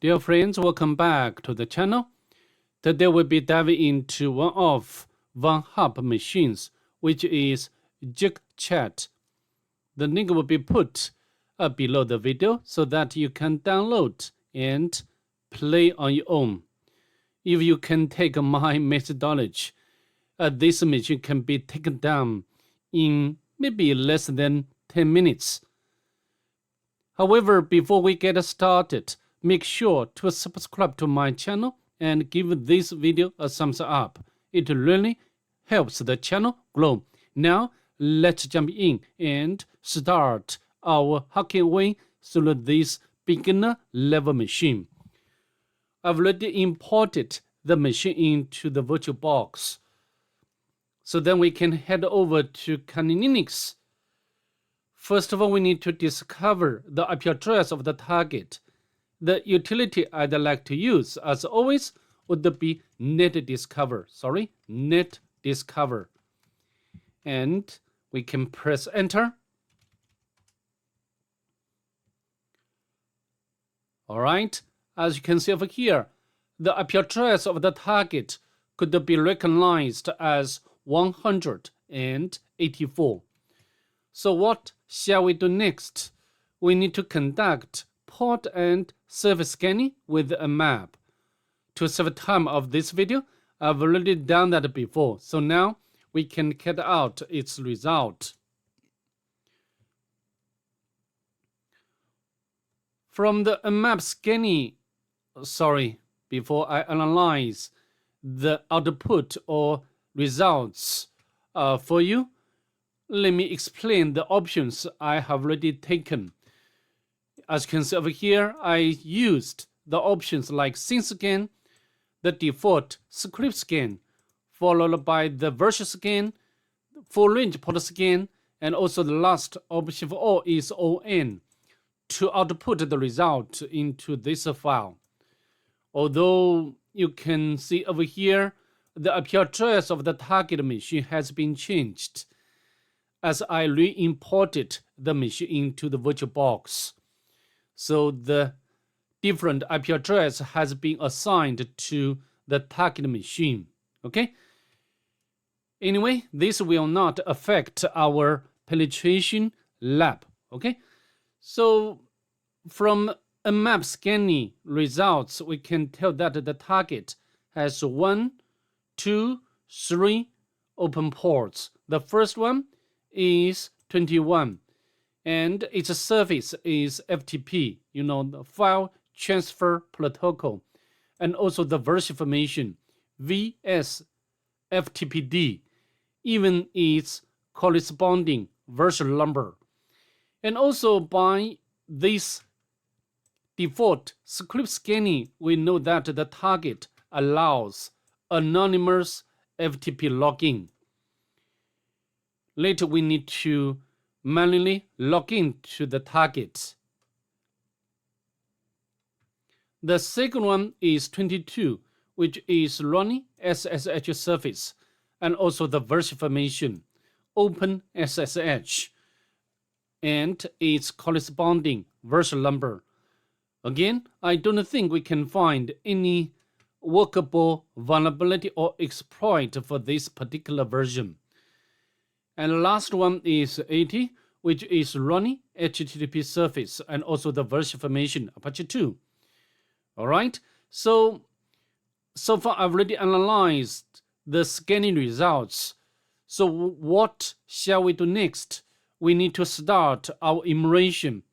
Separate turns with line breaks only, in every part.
Dear friends, welcome back to the channel. Today we'll be diving into one of VulnHub machines, which is Gigachad. The link will be put below the video so that you can download and play on your own. If you can take my methodology, this machine can be taken down in maybe less than 10 minutes. However, before we get started, make sure to subscribe to my channel and give this video a thumbs up. It really helps the channel grow. Now, let's jump in and start our hacking way through this beginner level machine. I've already imported the machine into the VirtualBox. So then we can head over to Kali Linux. First of all, we need to discover the IP address of the target. The utility I'd like to use, as always, would be netdiscover. And we can press enter. All right, as you can see over here, the IP address of the target could be recognized as 184. So what shall we do next? We need to conduct port and service scanning with a map. To save time of this video, I've already done that before. So now we can get out its result. From the Nmap scanning, before I analyze the output or results for you, let me explain the options I have already taken. As you can see over here, I used the options like sync scan, the default script scan, followed by the version scan, full range port scan, and also the last option for all is ON to output the result into this file. Although you can see over here, the IP address of the target machine has been changed as I re-imported the machine into the VirtualBox. So the different IP address has been assigned to the target machine. Okay. Anyway, this will not affect our penetration lab. Okay. So from Nmap scanning results, we can tell that the target has 1, 2, 3 open ports. The first one is 21. And its service is FTP, the file transfer protocol, and also the version information, VS FTPD, even its corresponding version number. And also by this default script scanning, we know that the target allows anonymous FTP login. Later, we need to manually log in to the target. The second one is 22, which is running SSH service, and also the version information, open SSH, and its corresponding version number. Again, I don't think we can find any workable vulnerability or exploit for this particular version. And the last one is 80, which is running HTTP service and also the version information, Apache 2. All right, so far I've already analyzed the scanning results. So what shall we do next? We need to start our enumeration.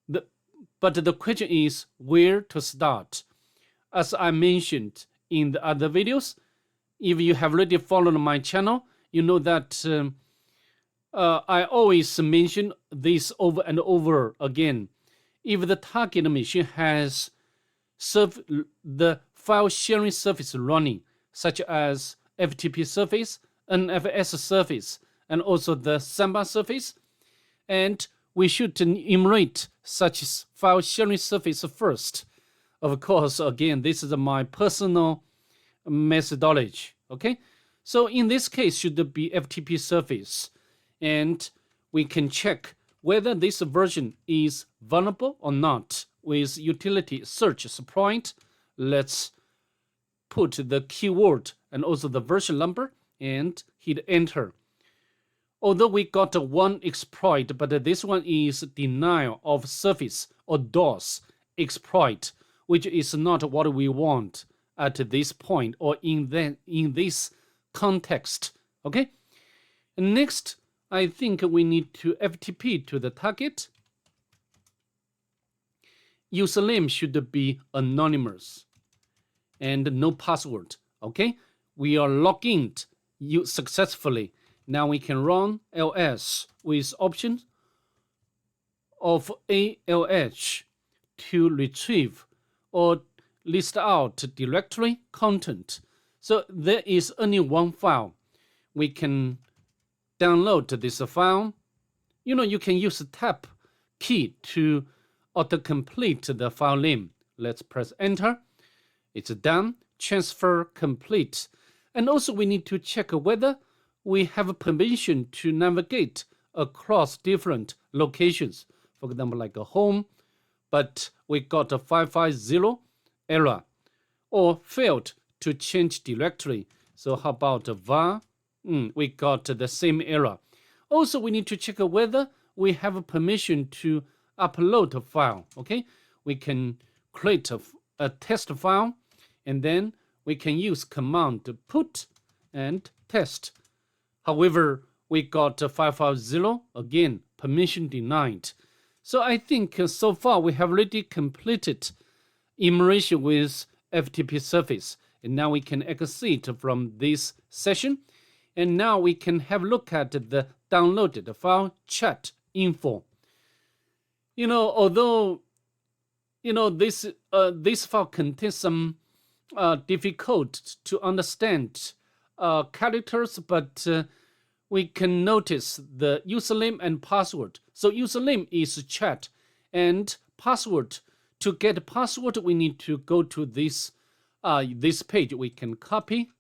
But the question is where to start. As I mentioned in the other videos, if you have already followed my channel, you know that I always mention this over and over again. If the target machine has the file sharing service running, such as FTP service, NFS service, and also the Samba service, and we should enumerate such file sharing service first. Of course, again, this is my personal methodology. Okay, so in this case, should be FTP service. And we can check whether this version is vulnerable or not with utility search sprite. Let's put the keyword and also the version number and hit enter. Although we got one exploit, but this one is denial of service or DOS exploit, which is not what we want at this point or in this context. Okay. Next, I think we need to FTP to the target. Username should be anonymous and no password. Okay, we are logged in successfully. Now we can run ls with options of ALH to retrieve or list out directory content. So there is only one file. We can download this file. You can use the tab key to autocomplete the file name. Let's press enter. It's done. Transfer complete. And also we need to check whether we have permission to navigate across different locations. For example, like a home, but we got a 550 error or failed to change directory. So how about var? We got the same error. Also, we need to check whether we have permission to upload a file. Okay, we can create a test file, and then we can use command put and test. However, we got 550 again, permission denied. So I think so far we have already completed enumeration with FTP service, and now we can exit from this session. And now we can have a look at the downloaded file chat info. Although this file contains some difficult to understand characters, but we can notice the username and password. So username is chat, and password. To get password, we need to go to this page. We can copy.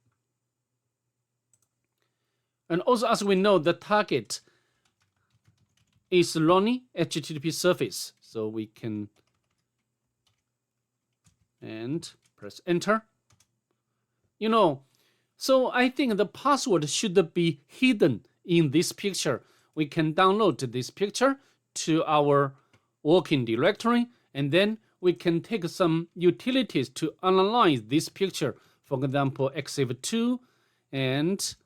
And also, as we know, the target is running HTTP service. So we can and press enter. So I think the password should be hidden in this picture. We can download this picture to our working directory, and then we can take some utilities to analyze this picture. For example, exif2 and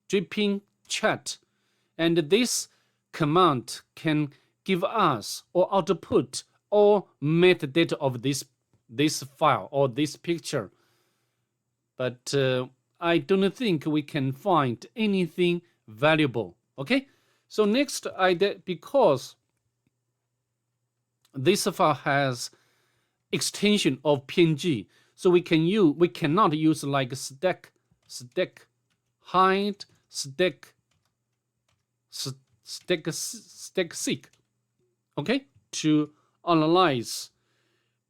dripping chat. And this command can give us or output all metadata of this file or this picture. But I don't think we can find anything valuable. Okay, so next because this file has extension of PNG, so we cannot use like stack hide, stack seek, okay, to analyze.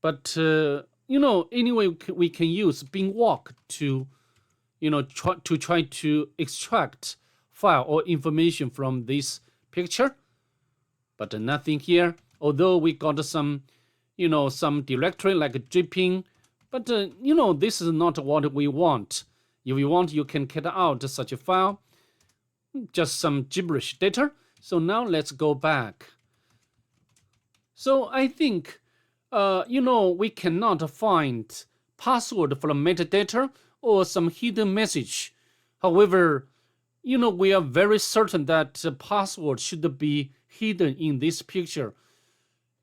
But anyway, we can use bin walk to try to extract file or information from this picture, but nothing here. Although we got some directory like dripping, but this is not what we want. If you want, you can get out such a file, just some gibberish data. So now let's go back. So I think we cannot find password from metadata or some hidden message. However, we are very certain that password should be hidden in this picture.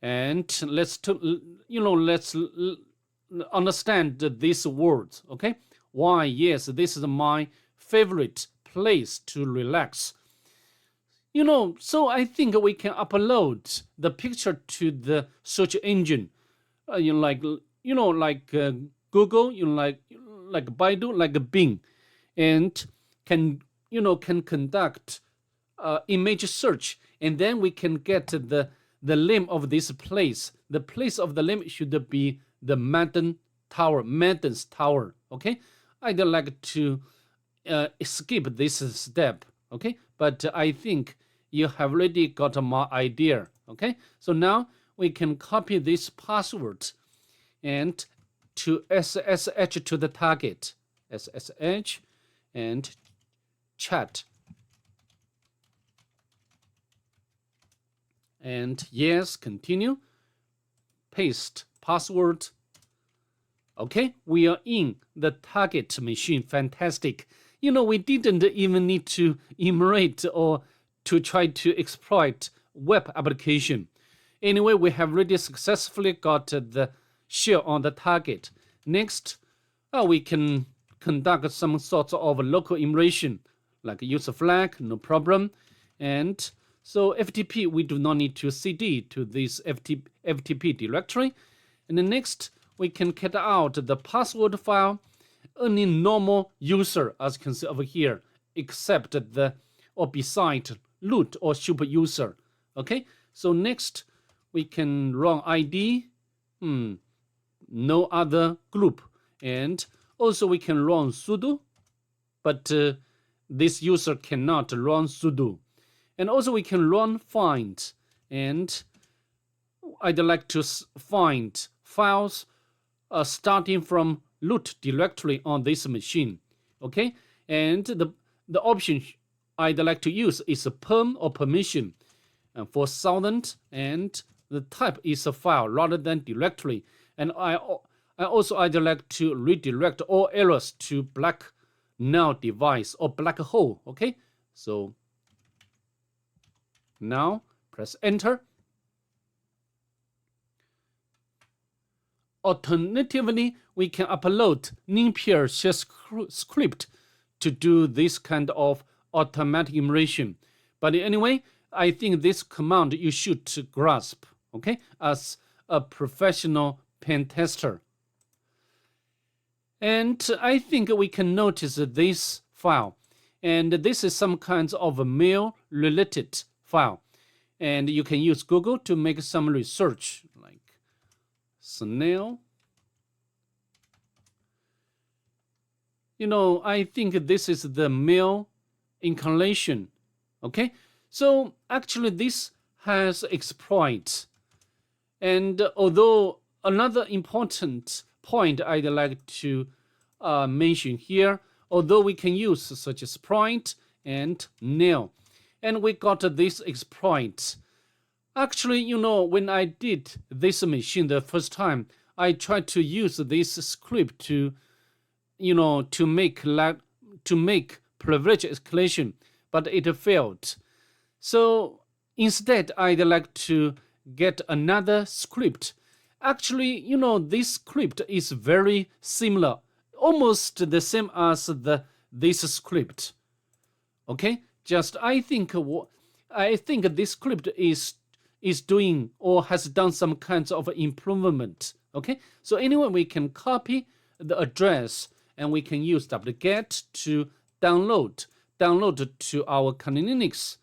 And let's understand these words. Okay, why? Yes, this is my favorite place to relax. So I think we can upload the picture to the search engine, like Google, like Baidu, like Bing, and can conduct image search, and then we can get the name of this place. The place of the name should be the Madden's Tower. Okay, I'd like to skip this step. Okay, but I think you have already got my idea. Okay, so now we can copy this password and to SSH to the target, SSH and chat. And yes, continue, paste password. Okay, we are in the target machine. Fantastic. We didn't even need to enumerate or to try to exploit web application. Anyway, we have already successfully got the shell on the target. Next, we can conduct some sorts of local enumeration, like user flag, no problem. And so FTP, we do not need to cd to this FTP directory. And then next, we can get out the password file. Any normal user, as you can see over here, except the or beside root or super user. Okay, so next we can run ID, no other group, and also we can run sudo, but this user cannot run sudo. And also we can run find, and I'd like to find files starting from root directory on this machine. Okay, and the option I'd like to use is a perm or permission for 1000, and the type is a file rather than directory. And I'd like to redirect all errors to black null device or black hole. Okay, so now press enter. Alternatively, we can upload Nmap shell script to do this kind of automatic enumeration. But anyway, I think this command you should grasp, okay, as a professional pen tester. And I think we can notice this file. And this is some kinds of a mail-related file. And you can use Google to make some research, like snail. I think this is the mail incarnation. Okay, so actually this has exploit. And although another important point I'd like to mention here, although we can use such as sprite and nil, and we got this exploit. Actually, when I did this machine the first time, I tried to use this script to make privilege escalation, but it failed. So instead, I'd like to get another script. Actually, this script is very similar, almost the same as this script. Okay, just I think this script is doing or has done some kinds of improvement. Okay, so anyway, we can copy the address and we can use wget to download to our Kali Linux.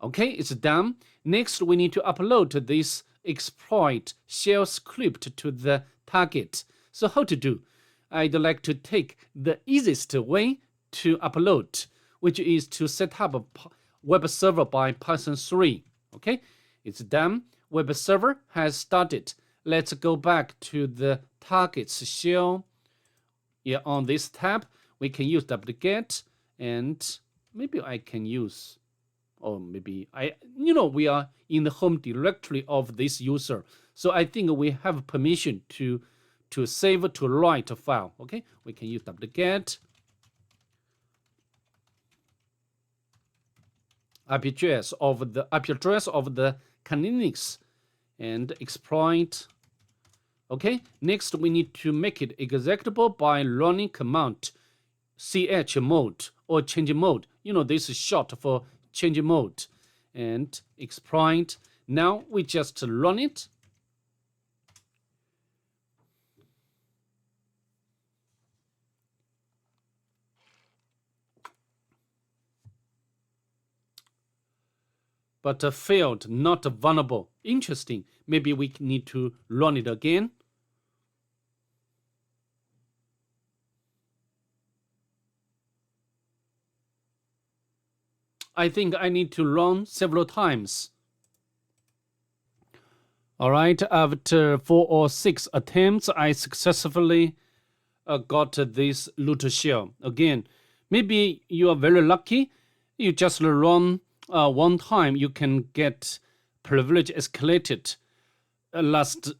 Okay, it's done. Next, we need to upload this exploit shell script to the target. So how to do? I'd like to take the easiest way to upload, which is to set up a web server by Python 3. Okay, it's done. Web server has started. Let's go back to the targets shell. Yeah, on this tab, we can use wget, and maybe I can use, or maybe we are in the home directory of this user. So I think we have permission to save to write a file. Okay, we can use wget IP address of the Kali Linux and exploit. Okay, next we need to make it executable by running command chmod or change mode. This is short for change mode, and exploit. Now we just run it. But failed, not vulnerable. Interesting. Maybe we need to run it again. I think I need to run several times. All right, after 4 or 6 attempts, I successfully got this root shell. Again, maybe you are very lucky. You just run one time, you can get privilege escalated.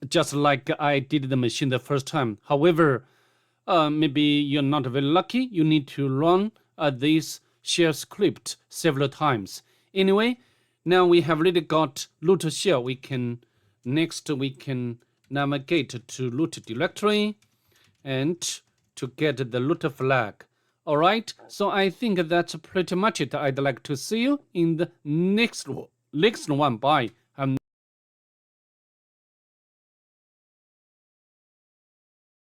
Just like I did the machine the first time. However, maybe you're not very lucky. You need to run this shell script several times. Anyway, now we have already got root shell. We can navigate to root directory and to get the root flag. All right, so I think that's pretty much it. I'd like to see you in the next one. Bye.